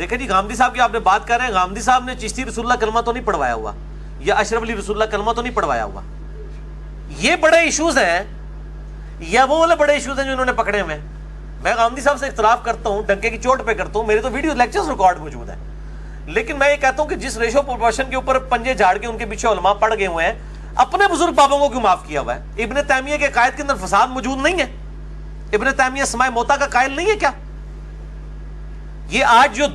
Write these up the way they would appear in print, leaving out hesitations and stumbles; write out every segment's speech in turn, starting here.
دیکھیں جی غامدی صاحب کی آپ نے بات کر رہے ہیں, غامدی صاحب نے چشتی رسول اللہ کلمہ تو نہیں پڑھوایا ہوا, یا اشرف علی رسول اللہ کلمہ تو نہیں پڑھوایا ہوا. یہ بڑے ایشوز ہیں, یا وہ والے بڑے ایشوز ہیں جو انہوں نے پکڑے ہوئے ہیں. میں غامدی صاحب سے اختلاف کرتا ہوں, ڈنکے کی چوٹ پہ کرتا ہوں, میرے تو ویڈیو لیکچرز ریکارڈ موجود ہیں, لیکن میں یہ کہتا ہوں کہ جس ریشو پروپورشن کے اوپر پنجے جھاڑ کے ان کے پیچھے علماء پڑ گئے ہوئے ہیں, اپنے بزرگ بابوں کو کیوں معاف کیا ہوا ہے؟ ابن تیمیہ کے قائد کے اندر فساد موجود نہیں ہے؟ ابن تیمیہ سماع موتا کا قائل نہیں ہے کیا؟ یہ آج جو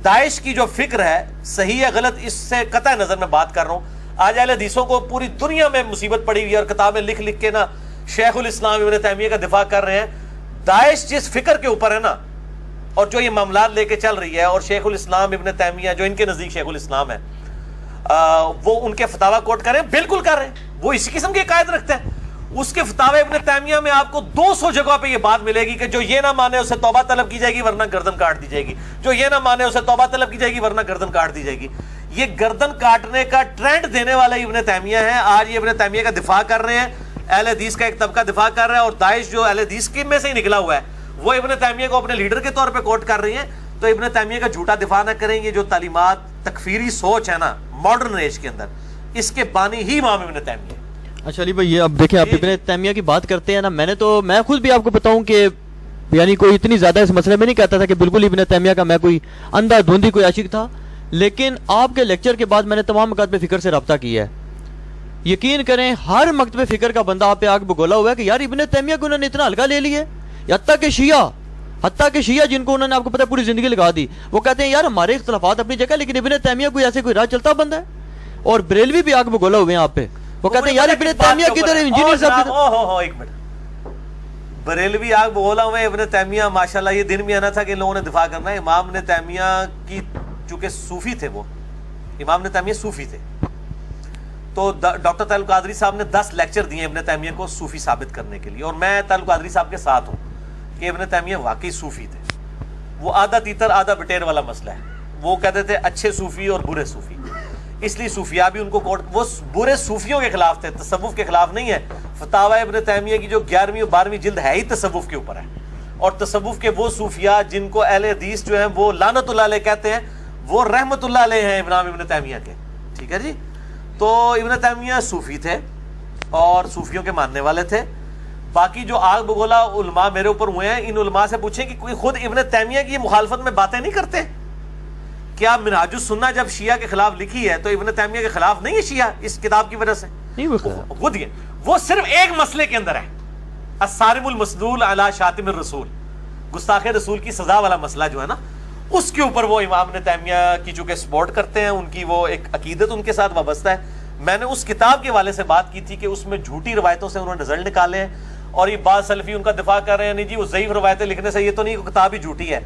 داعش کی جو فکر ہے, صحیح ہے غلط اس سے قطع نظر میں بات کر رہا ہوں, آج اہل حدیثوں کو پوری دنیا میں مصیبت پڑی ہوئی ہے, اور کتابیں لکھ لکھ کے نا شیخ الاسلام ابن تیمیہ کا دفاع کر رہے ہیں. داعش جس فکر کے اوپر ہے نا, اور جو یہ معاملات لے کے چل رہی ہے, اور شیخ الاسلام ابن تیمیہ جو ان کے نزدیک شیخ الاسلام ہے, وہ ان کے فتاوی کوٹ کر رہے ہیں, بالکل کر رہے ہیں, وہ اسی قسم کے عقائد رکھتے ہیں. اس کے فتاوی ابن تیمیہ میں آپ کو 200 جگہ پہ یہ بات ملے گی کہ جو یہ نہ مانے اسے توبہ طلب کی جائے گی ورنہ گردن کاٹ دی جائے گی, جو یہ نہ مانے اسے توبہ طلب کی جائے گی ورنہ گردن کاٹ دی جائے گی. یہ گردن کاٹنے کا ٹرینڈ دینے والا ابن تیمیہ ہے. آج یہ ابن تیمیہ کا دفاع کر رہے ہیں, اہل حدیث کا ایک طبقہ دفاع کر رہا ہے, اور داعش جو اہل حدیث کی میں سے ہی نکلا ہوا ہے وہ ابن تیمیہ کو اپنے لیڈر کے طور پہ کوٹ کر رہی ہیں. تو ابن تیمیہ کا جھوٹا دفاع نہ کریں. یہ جو تعلیمات تکفیری سوچ ہے نا ماڈرن ایج کے اندر, اس کے بانی ہی امام ابن تیمیہ. اچھا علی بھائی, یہ اب دیکھیں آپ ابن تیمیہ کی بات کرتے ہیں نا, میں خود بھی آپ کو بتاؤں کہ یعنی کوئی اتنی زیادہ اس مسئلے میں نہیں کہتا تھا کہ بالکل ابن تیمیہ کا میں کوئی اندھا دھندی کوئی عاشق تھا, لیکن آپ کے لیکچر کے بعد میں نے تمام مکاتب فکر سے رابطہ کیا ہے. یقین کریں ہر مکتب فکر کا بندہ آپ پہ آگ بگولا ہوا ہے کہ یار ابن تیمیہ کو انہوں نے اتنا ہلکا لے لیا ہے. حتیٰ کہ شیعہ جن کو انہوں نے آپ کو پتہ پوری زندگی لگا دی, وہ کہتے ہیں یار ہمارے اختلافات اپنی جگہ, لیکن ابن تیمیہ کوئی ایسے کوئی راہ چلتا بندہ ہے. اور بریلوی بھی آگ بگولا ہوئے ہیں آپ پہ, وہ کہتے ہیں یار ابن تیمیہ کی طرح انجینئر صاحب. ایک منٹ, بریلوی آگ بگولا ہوئے ابن تیمیہ, ماشاءاللہ یہ دن بھی آنا تھا کہ لوگوں نے دفاع کرنا ہے. امام ابن تیمیہ کی چونکہ صوفی تھے, وہ امام ابن تیمیہ صوفی تھے, تو ڈاکٹر طاہر القادری صاحب نے 10 لیکچر دیے ابن تیمیہ کو صوفی ثابت کرنے کے لیے, اور میں طاہر القادری صاحب کے ساتھ ہوں کہ ابن تیمیہ واقعی صوفی تھے. وہ آدھا تیتر آدھا بٹیر والا مسئلہ ہے. وہ کہتے تھے اچھے صوفی اور برے صوفی, اس لیے صوفیاء بھی ان کو کوٹ, وہ برے صوفیوں کے خلاف تھے, تصوف کے خلاف نہیں ہے. فتاوی ابن تیمیہ کی جو 11ویں اور 12ویں جلد ہے ہی تصوف کے اوپر ہے, اور تصوف کے وہ صوفیاء جن کو اہل حدیث جو ہیں وہ لعنت اللہ علیہ کہتے ہیں, وہ رحمت اللہ علیہ ہیں امام ابن تیمیہ کے. ٹھیک ہے جی. تو ابن تیمیہ صوفی تھے اور صوفیوں کے ماننے والے تھے. باقی جو آگ بگولا علماء میرے اوپر ہوئے ہیں, ان علماء سے پوچھیں کہ کوئی خود ابن تیمیہ کی مخالفت میں باتیں نہیں کرتے؟ کیا منہاج السنہ جب شیعہ کے خلاف لکھی ہے تو ابن تیمیہ کے خلاف نہیں ہے شیعہ اس کتاب کی وجہ سے؟ خود یہ وہ صرف ایک مسئلے کے اندر ہے, الصارم المسلول علی شاتم الرسول, گستاخ رسول کی سزا والا مسئلہ جو ہے نا, اس کے اوپر وہ امام ابن تیمیہ کی چونکہ سپورٹ کرتے ہیں, ان کی وہ ایک عقیدت ان کے ساتھ وابستہ ہے. میں نے اس کتاب کے والے سے بات کی تھی کہ اس میں جھوٹی روایتوں سے انہوں نے رزلٹ نکالے ہیں, اور یہ بعض سلفی ان کا دفاع کر رہے ہیں, نہیں جی وہ ضعیف روایتیں لکھنے سے یہ تو نہیں کتاب ہی جھوٹی ہے.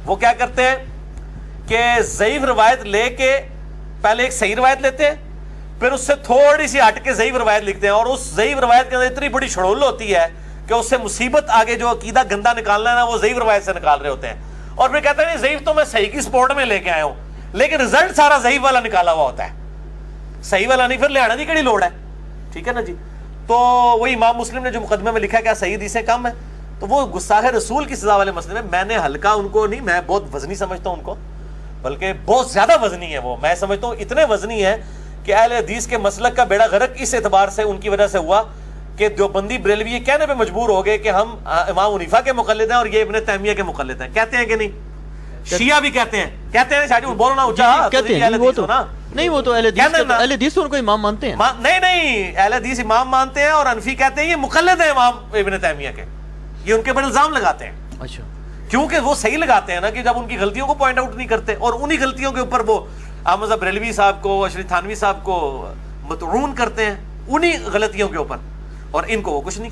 وہ کیا کرتے ہیں کہ ضعیف روایت لے کے پہلے ایک صحیح روایت لیتے ہیں, پھر اس سے تھوڑی سی ہٹ کے ضعیف روایت لکھتے ہیں, اور اس ضعیف روایت کے اندر اتنی بڑی شڑول ہوتی ہے کہ اس سے مصیبت آگے جو عقیدہ گندا نکالنا ہے نا وہ ضعیف روایت سے نکال رہے ہوتے ہیں. اور پھر کہتے ہیں ضعیف تو میں صحیح کی سپورٹ میں لے کے آیا ہوں, لیکن رزلٹ سارا ضعیف والا نکالا ہوا ہوتا ہے, صحیح والا نہیں. پھر لے آنا کی کڑی لوڑ ہے. ٹھیک ہے نا جی. تو وہی امام مسلم نے جو مقدمے میں لکھا کہ صحیح حدیثیں کم ہے, تو وہ گستاخ رسول کی سزا والے مسئلے میں نے ہلکا ان کو نہیں, میں بہت وزنی سمجھتا ہوں ان کو, بلکہ بہت زیادہ وزنی ہے وہ. میں سمجھتا ہوں اتنے وزنی ہے کہ اہل حدیث کے مسلک کا بیڑا غرق اس اعتبار سے ان کی وجہ سے ہوا کہ دیوبندی بریلوی یہ کہنے پہ مجبور ہو گئے کہ ہم امام حنیفہ کے مقلد ہیں اور یہ ابن تیمیہ کے مقلد ہیں. کہتے ہیں کہ نہیں؟ شیعہ بھی کہتے ہیں شاہ جی بولنا اونچا, کہتے ہیں وہ تو نہیں, وہ تو اہل حدیث ان کو امام مانتے ہیں. نہیں اہل حدیث امام مانتے ہیں, اور حنفی کہتے ہیں یہ مقلد ہیں امام ابن تیمیہ کے. یہ ان کے بڑے الزام لگاتے ہیں. اچھا, کیونکہ وہ صحیح لگاتے ہیں نا کہ جب ان کی غلطیوں کو پوائنٹ آؤٹ نہیں کرتے, اور انہی غلطیوں کے اوپر وہ احمد بریلوی صاحب کو, اشرف تھانوی صاحب کو مطعون کرتے ہیں انہی غلطیوں کے اوپر, اور ان کو وہ کچھ نہیں